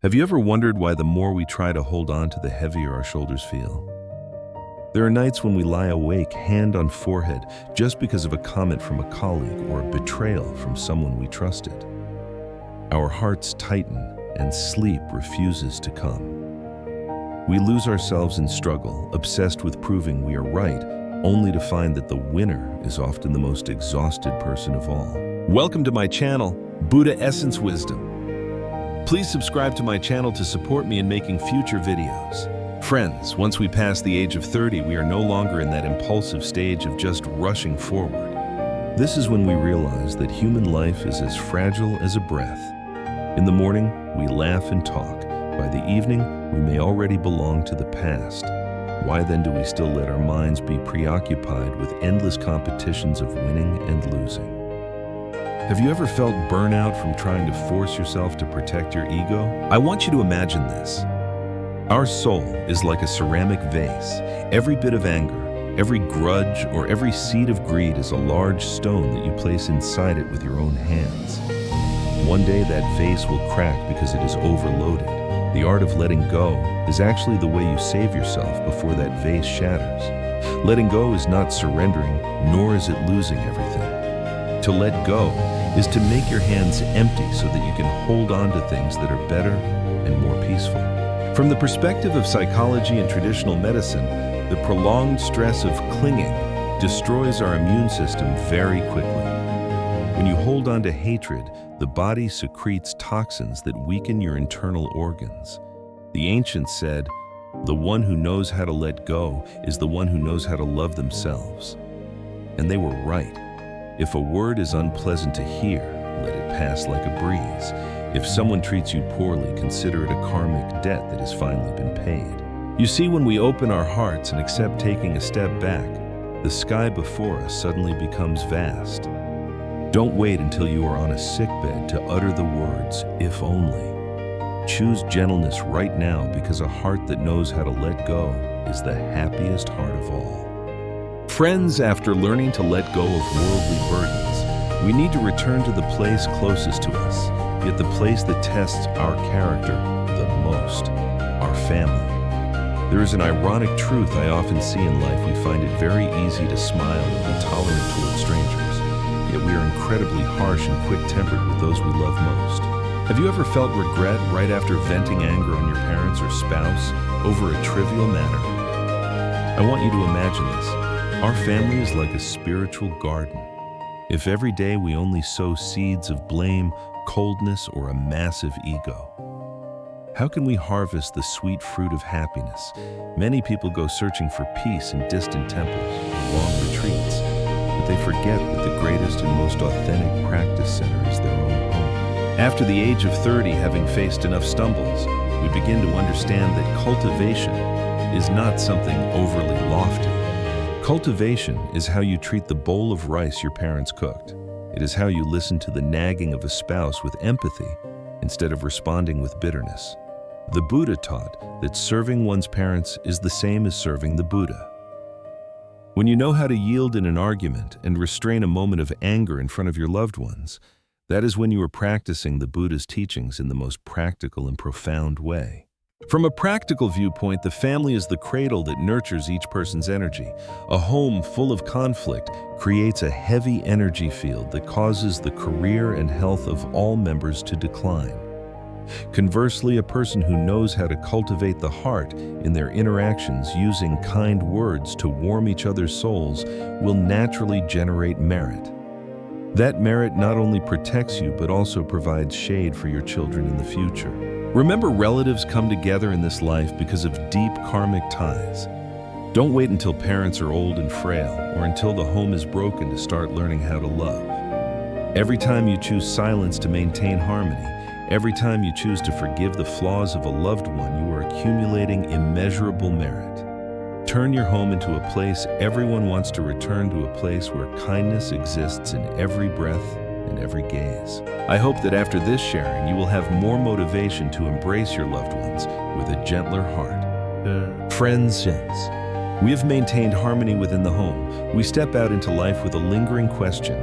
Have you ever wondered why the more we try to hold on to, the heavier our shoulders feel? There are nights when we lie awake, hand on forehead, just because of a comment from a colleague or a betrayal from someone we trusted. Our hearts tighten and sleep refuses to come. We lose ourselves in struggle, obsessed with proving we are right, only to find that the winner is often the most exhausted person of all. Welcome to my channel, Buddhist Wisdom. Please subscribe to my channel to support me in making future videos. Friends, once we pass the age of 30, we are no longer in that impulsive stage of just rushing forward. This is when we realize that human life is as fragile as a breath. In the morning, we laugh and talk. By the evening, we may already belong to the past. Why then do we still let our minds be preoccupied with endless competitions of winning and losing? Have you ever felt burnout from trying to force yourself to protect your ego? I want you to imagine this. Our soul is like a ceramic vase. Every bit of anger, every grudge, or every seed of greed is a large stone that you place inside it with your own hands. One day that vase will crack because it is overloaded. The art of letting go is actually the way you save yourself before that vase shatters. Letting go is not surrendering, nor is it losing everything. To let go is to make your hands empty so that you can hold on to things that are better and more peaceful. From the perspective of psychology and traditional medicine, the prolonged stress of clinging destroys our immune system very quickly. When you hold on to hatred, the body secretes toxins that weaken your internal organs. The ancients said, "The one who knows how to let go is the one who knows how to love themselves." And they were right. If a word is unpleasant to hear, let it pass like a breeze. If someone treats you poorly, consider it a karmic debt that has finally been paid. You see, when we open our hearts and accept taking a step back, the sky before us suddenly becomes vast. Don't wait until you are on a sickbed to utter the words, "if only." Choose gentleness right now, because a heart that knows how to let go is the happiest heart of all. Friends, after learning to let go of worldly burdens, we need to return to the place closest to us, yet the place that tests our character the most, our family. There is an ironic truth I often see in life. We find it very easy to smile and be tolerant towards strangers, yet we are incredibly harsh and quick-tempered with those we love most. Have you ever felt regret right after venting anger on your parents or spouse over a trivial matter? I want you to imagine this. Our family is like a spiritual garden. If every day we only sow seeds of blame, coldness, or a massive ego, how can we harvest the sweet fruit of happiness? Many people go searching for peace in distant temples or long retreats, but they forget that the greatest and most authentic practice center is their own home. After the age of 30, having faced enough stumbles, we begin to understand that cultivation is not something overly lofty. Cultivation is how you treat the bowl of rice your parents cooked. It is how you listen to the nagging of a spouse with empathy instead of responding with bitterness. The Buddha taught that serving one's parents is the same as serving the Buddha. When you know how to yield in an argument and restrain a moment of anger in front of your loved ones, that is when you are practicing the Buddha's teachings in the most practical and profound way. From a practical viewpoint, the family is the cradle that nurtures each person's energy. A home full of conflict creates a heavy energy field that causes the career and health of all members to decline. Conversely, a person who knows how to cultivate the heart in their interactions using kind words to warm each other's souls will naturally generate merit. That merit not only protects you, but also provides shade for your children in the future. Remember, relatives come together in this life because of deep karmic ties. Don't wait until parents are old and frail, or until the home is broken to start learning how to love. Every time you choose silence to maintain harmony, every time you choose to forgive the flaws of a loved one, you are accumulating immeasurable merit. Turn your home into a place everyone wants to return to, a place where kindness exists in every breath and every gaze. I hope that after this sharing, you will have more motivation to embrace your loved ones with a gentler heart. Friends, we have maintained harmony within the home. We step out into life with a lingering question: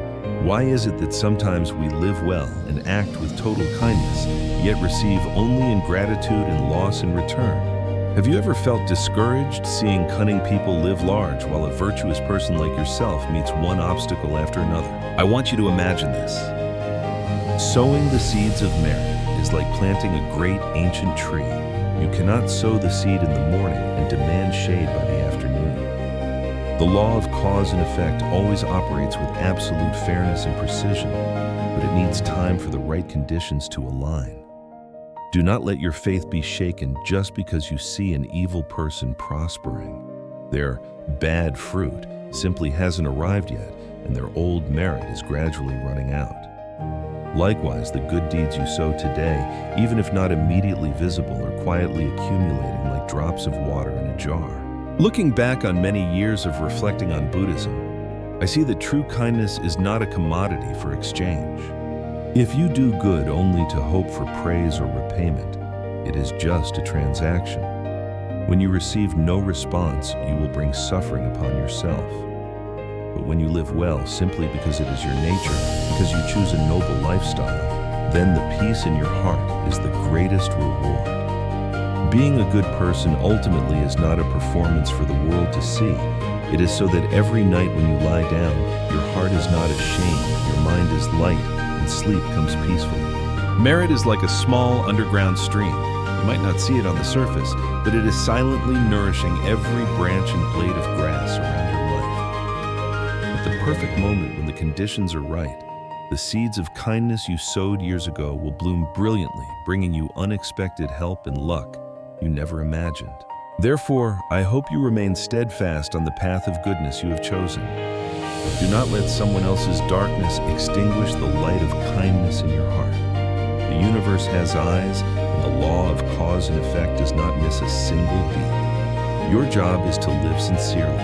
Why is it that sometimes we live well and act with total kindness, yet receive only ingratitude and loss in return? Have you ever felt discouraged seeing cunning people live large while a virtuous person like yourself meets one obstacle after another? I want you to imagine this. Sowing the seeds of merit is like planting a great ancient tree. You cannot sow the seed in the morning and demand shade by the afternoon. The law of cause and effect always operates with absolute fairness and precision, but it needs time for the right conditions to align. Do not let your faith be shaken just because you see an evil person prospering. Their bad fruit simply hasn't arrived yet, and their old merit is gradually running out. Likewise, the good deeds you sow today, even if not immediately visible, are quietly accumulating like drops of water in a jar. Looking back on many years of reflecting on Buddhism, I see that true kindness is not a commodity for exchange. If you do good only to hope for praise or repayment, it is just a transaction. When you receive no response, you will bring suffering upon yourself. But when you live well simply because it is your nature, because you choose a noble lifestyle, then the peace in your heart is the greatest reward. Being a good person ultimately is not a performance for the world to see. It is so that every night when you lie down, your heart is not ashamed, your mind is light, and sleep comes peacefully. Merit is like a small underground stream. You might not see it on the surface, but it is silently nourishing every branch and blade of grass around your life. At the perfect moment when the conditions are right, the seeds of kindness you sowed years ago will bloom brilliantly, bringing you unexpected help and luck you never imagined. Therefore, I hope you remain steadfast on the path of goodness you have chosen. Do not let someone else's darkness extinguish the light of kindness in your heart. The universe has eyes, and the law of cause and effect does not miss a single beat. Your job is to live sincerely.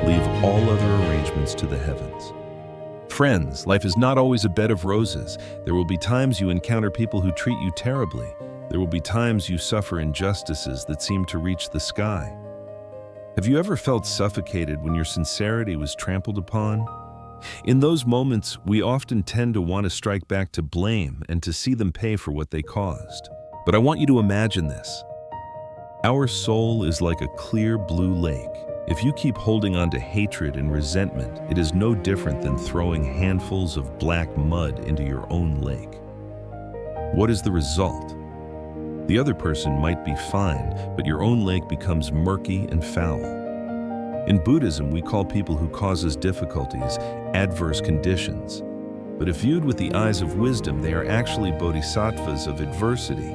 Leave all other arrangements to the heavens. Friends, life is not always a bed of roses. There will be times you encounter people who treat you terribly. There will be times you suffer injustices that seem to reach the sky. Have you ever felt suffocated when your sincerity was trampled upon? In those moments, we often tend to want to strike back to blame and to see them pay for what they caused. But I want you to imagine this. Our soul is like a clear blue lake. If you keep holding on to hatred and resentment, it is no different than throwing handfuls of black mud into your own lake. What is the result? The other person might be fine, but your own lake becomes murky and foul. In Buddhism, we call people who cause us difficulties adverse conditions. But if viewed with the eyes of wisdom, they are actually bodhisattvas of adversity,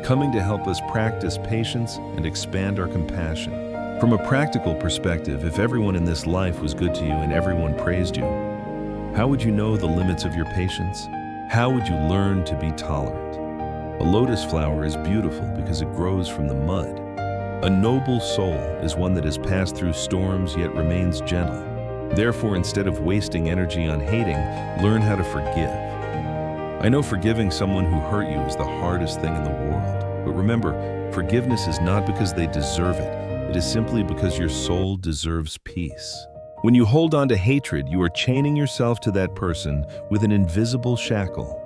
coming to help us practice patience and expand our compassion. From a practical perspective, if everyone in this life was good to you and everyone praised you, how would you know the limits of your patience? How would you learn to be tolerant? A lotus flower is beautiful because it grows from the mud. A noble soul is one that has passed through storms yet remains gentle. Therefore, instead of wasting energy on hating, learn how to forgive. I know forgiving someone who hurt you is the hardest thing in the world, but remember, forgiveness is not because they deserve it. It is simply because your soul deserves peace. When you hold on to hatred, you are chaining yourself to that person with an invisible shackle.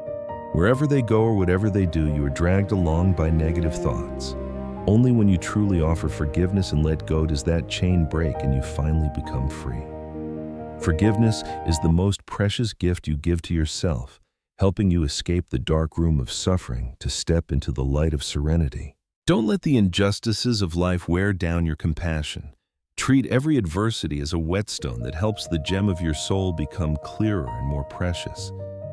Wherever they go or whatever they do, you are dragged along by negative thoughts. Only when you truly offer forgiveness and let go does that chain break and you finally become free. Forgiveness is the most precious gift you give to yourself, helping you escape the dark room of suffering to step into the light of serenity. Don't let the injustices of life wear down your compassion. Treat every adversity as a whetstone that helps the gem of your soul become clearer and more precious.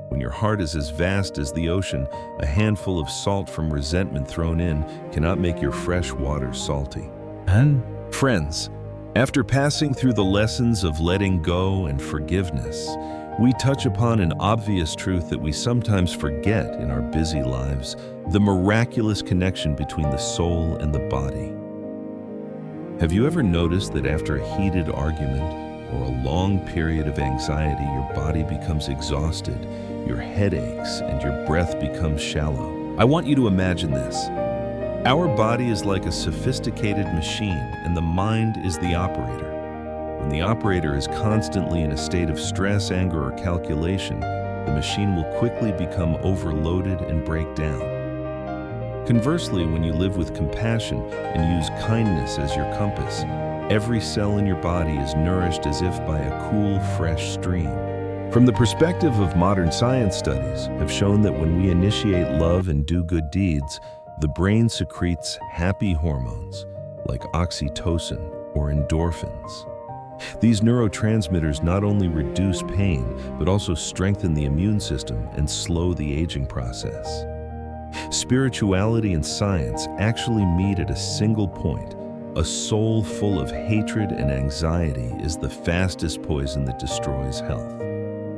When your heart is as vast as the ocean, a handful of salt from resentment thrown in cannot make your fresh water salty. And friends, after passing through the lessons of letting go and forgiveness, we touch upon an obvious truth that we sometimes forget in our busy lives, the miraculous connection between the soul and the body. Have you ever noticed that after a heated argument or a long period of anxiety, your body becomes exhausted, your head aches, and your breath becomes shallow? I want you to imagine this. Our body is like a sophisticated machine, and the mind is the operator. When the operator is constantly in a state of stress, anger, or calculation, the machine will quickly become overloaded and break down. Conversely, when you live with compassion and use kindness as your compass, every cell in your body is nourished as if by a cool, fresh stream. From the perspective of modern science, studies have shown that when we initiate love and do good deeds, the brain secretes happy hormones like oxytocin or endorphins. These neurotransmitters not only reduce pain, but also strengthen the immune system and slow the aging process. Spirituality and science actually meet at a single point. A soul full of hatred and anxiety is the fastest poison that destroys health.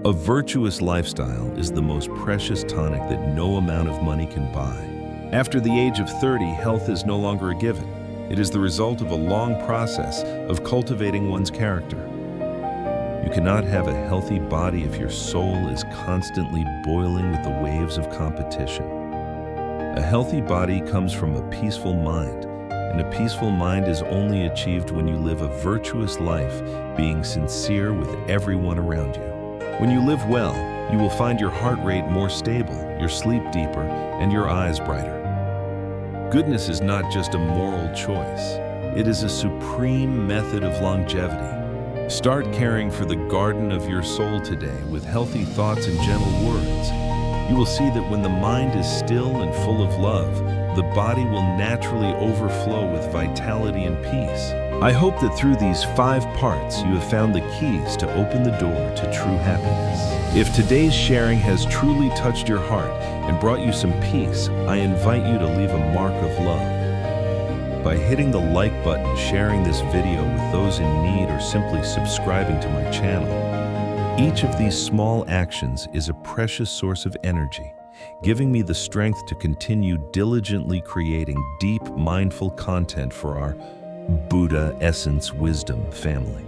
A virtuous lifestyle is the most precious tonic that no amount of money can buy. After the age of 30, health is no longer a given. It is the result of a long process of cultivating one's character. You cannot have a healthy body if your soul is constantly boiling with the waves of competition. A healthy body comes from a peaceful mind, and a peaceful mind is only achieved when you live a virtuous life, being sincere with everyone around you. When you live well, you will find your heart rate more stable, your sleep deeper, and your eyes brighter. Goodness is not just a moral choice. It is a supreme method of longevity. Start caring for the garden of your soul today with healthy thoughts and gentle words. You will see that when the mind is still and full of love, the body will naturally overflow with vitality and peace. I hope that through these 5 parts you have found the keys to open the door to true happiness. If today's sharing has truly touched your heart and brought you some peace, I invite you to leave a mark of love. By hitting the like button, sharing this video with those in need, or simply subscribing to my channel. Each of these small actions is a precious source of energy, giving me the strength to continue diligently creating deep, mindful content for our Buddha Essence Wisdom family.